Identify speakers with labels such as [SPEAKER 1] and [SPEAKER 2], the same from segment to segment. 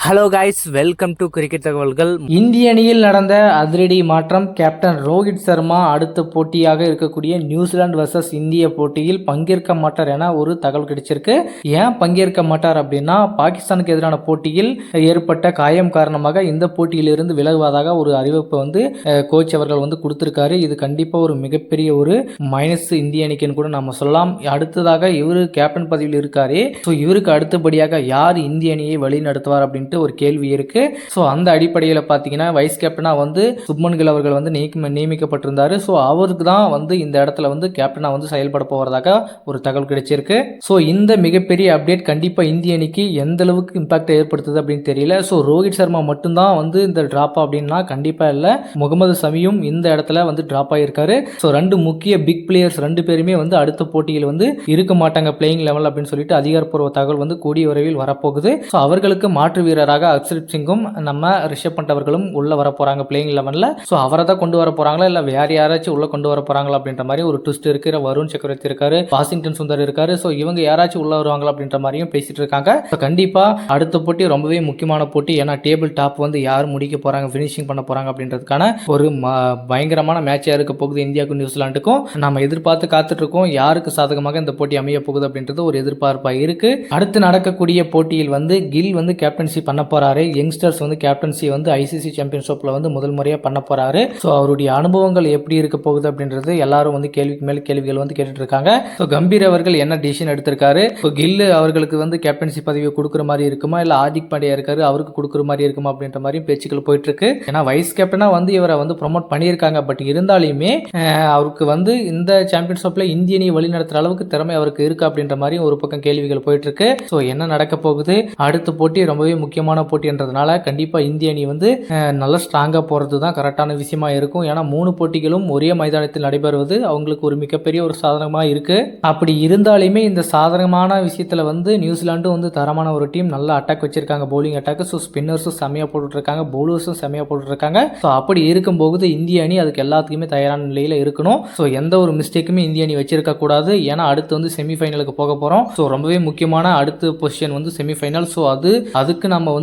[SPEAKER 1] Hello guys, welcome to cricket தகவல்கள்.
[SPEAKER 2] இந்திய அணியில் நடந்த அதிரடி மாற்றம். கேப்டன் ரோஹித் சர்மா அடுத்த போட்டியாக இருக்கக்கூடிய நியூசிலாந்து வர்சஸ் இந்திய போட்டியில் பங்கேற்க மாட்டார் என ஒரு தகவல் கிடைச்சிருக்கு. ஏன் பங்கேற்க மாட்டார் அப்படின்னா, பாகிஸ்தானுக்கு எதிரான போட்டியில் ஏற்பட்ட காயம் காரணமாக இந்த போட்டியிலிருந்து விலகுவதாக ஒரு அறிவிப்பு கோச் அவர்கள் கொடுத்திருக்காரு. இது கண்டிப்பா ஒரு மிகப்பெரிய ஒரு மைனஸ் இந்திய அணிக்குன்னு கூட நம்ம சொல்லலாம். அடுத்ததாக இவரு கேப்டன் பதவியில் இருக்காரு. ஸோ இவருக்கு அடுத்தபடியாக யார் இந்திய அணியை வழி நடத்துவார் அப்படின்னு ஒரு கேள்வி இருக்கு. ஸோ அந்த அடிப்படையில் பார்த்தீங்கன்னா வைஸ் கேப்டனா சுப்மன் கில் அவர்கள் நியமிக்கப்பட்டிருந்தாரு. ஸோ அவருக்கு தான் இந்த இடத்துல கேப்டனா செயல்பட போவதாக ஒரு தகவல் கிடைச்சிருக்கு. ஸோ இந்த மிகப்பெரிய அப்டேட் கண்டிப்பாக இந்திய அணிக்கு எந்த அளவுக்கு இம்பாக்ட் ஏற்படுத்துது அப்படின்னு தெரியல. ஸோ ரோஹித் சர்மா மட்டும்தான் இந்த டிராப் அப்படின்னா கண்டிப்பாக இல்லை. முகமது சமியும் இந்த இடத்துல டிராப் ஆகியிருக்காரு. ஸோ ரெண்டு முக்கிய பிக் பிளேயர்ஸ் ரெண்டு பேருமே அடுத்த போட்டியில் இருக்க மாட்டாங்க பிளேயிங் லெவல் அப்படின்னு சொல்லிட்டு அதிகாரப்பூர்வ தகவல் கூடிய விரைவில் வரப்போகுது. ஸோ அவர்களுக்கு மாற்று வீரராக அக்ஷரிப் சிங்கும் நம்ம ரிஷப் பண்ட் அவர்களும் உள்ள வர போறாங்க பிளேயிங் லெவன்ல. ஸோ அவரை தான் கொண்டு வர போறாங்களா இல்லை வேற யாராச்சும் உள்ள கொண்டு வர போறாங்களா அப்படின்ற மாதிரி ஒரு ட்விஸ்ட் இருக்கு. வருண் சக்கரவர்த்தி இருக்காரு, வாஷிங்டன் சுந்தர் இருக்காரு. ஸோ இவங்க யாராச்சும் உள்ள வருவாங்களா அப்படின்ற மாதிரியும் பேசிட்டு இருக்காங்க. ஸோ கண்டிப்பா அடுத்த போட்டி ரொம்பவே முக்கியமான போட்டி. ஏன்னா டேபிள் டாப் யார் முடிக்க போறாங்க, பினிஷிங் பண்ண போறாங்க அப்படின்றதுக்கான ஒரு பயங்கரமான மேட்சா இருக்க போகுது இந்தியாவுக்கும் நியூசிலாந்துக்கும். நம்ம எதிர்பார்த்து காத்துட்டு இருக்கோம் யாருக்கு சாதகமாக இந்த போட்டி அமைய போகுது அப்படின்றது ஒரு எதிர்பார்ப்பா இருக்கு. அடுத்து நடக்கக்கூடிய போட்டியில் கில் கேப்டன்சி பண்ண போறாரு. யங்ஸ்டர்ஸ் கேப்டன்சி ஐசிசி சாம்பியன்ஷிப்ல முதல் முறையாக பண்ண போறாரு. ஸோ அவருடைய அனுபவங்கள் எப்படி இருக்க போகுது அப்படின்றது எல்லாரும் கேள்விக்கு மேல் கேள்விகள் கேட்டுட்டு இருக்காங்க. ஸோ கம்பீர் அவர்கள் என்ன டிசிஷன் எடுத்திருக்காரு, ஸோ கில் அவர்களுக்கு கேப்டன்சி பதவியை கொடுக்குற மாதிரி இருக்குமா இல்லை ஹார்திக் பாண்டியா இருக்காரு அவருக்கு கொடுக்குற மாதிரி இருக்குமா அப்படின்ற மாதிரி பேச்சுக்கள் போயிட்டு இருக்கு. ஏன்னா வைஸ் கேப்டனா இவரை ப்ரொமோட் பண்ணியிருக்காங்க. பட் இருந்தாலுமே அவருக்கு இந்த சாம்பியன்ஷிப்ல இந்திய அணியை வழி நடத்துற அளவுக்கு திறமை அவருக்கு இருக்கு அப்படின்ற மாதிரி ஒரு பக்கம் கேள்விகள் போயிட்டு இருக்கு. ஸோ என்ன நடக்க போகுது, அடுத்த போட்டி ரொம்பவே முக்கியமான போட்டின்றதுனால கண்டிப்பா இந்திய அணி நல்ல ஸ்ட்ராங்கா போறது தான் கரெக்டான விஷயமா இருக்கும். ஏன்னா 3 போட்டிகளும் ஒரே மைதானத்தில் நடைபெறுவது அவங்களுக்கு ஒரு மிகப்பெரிய ஒரு சாதனமா இருக்கு. அப்படி இருந்தாலுமே இந்த சாதகமான விஷயத்துல நியூசிலாந்து தரமான ஒரு டீம் நல்ல அட்டாக் வச்சிருக்காங்க, பவுலிங் அட்டாக். ஸோ ஸ்பின்னர்ஸும் செமையா போட்டுட்டு இருக்காங்க, பவுலர்ஸும் செமையா போட்டுட்டு இருக்காங்க. ஸோ அப்படி இருக்கும்போது இந்திய அணி அதுக்கு எல்லாத்துக்குமே தயாரான நிலையில இருக்கணும். ஸோ எந்த ஒரு மிஸ்டேக்குமே இந்திய அணி வச்சிருக்க கூடாது. ஏன்னா அடுத்து செமிஃபைனலுக்கு போக போறோம். ஸோ ரொம்பவே முக்கியமான அடுத்த பொசிஷன் செமிஃபைனல். ஸோ அதுக்கு நம்ம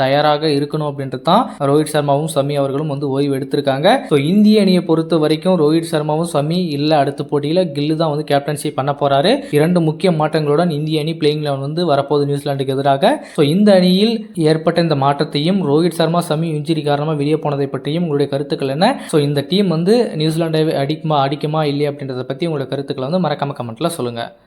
[SPEAKER 2] தயாராக இருக்கணும் அப்படின்றது தான் ரோஹித் சர்மாவும் சமி அவர்களும் ஓய்வு எடுத்திருக்காங்க. ஸோ இந்திய அணியை பொறுத்த வரைக்கும் ரோஹித் சர்மாவும் சமி இல்ல அடுத்த போட்டியில் கில்லு தான் கேப்டன்சி பண்ண போறாரு. 2 முக்கிய மாற்றங்களுடன் இந்திய அணி பிளேயிங் லெவன் வரப்போகுது நியூசிலாந்துக்கு எதிராக. ஸோ இந்த அணியில் ஏற்பட்ட இந்த மாற்றத்தையும் ரோஹித் சர்மா சமி இன்ஜுரி காரணமாக வெளியே போனதை பற்றியும் உங்களுடைய கருத்துக்கள் என்ன? ஸோ இந்த டீம் நியூசிலாண்டை அடிக்குமா இல்லையா அப்படின்றத பற்றி உங்களுடைய கருத்துக்களை மறக்காம கமெண்ட்ல சொல்லுங்க.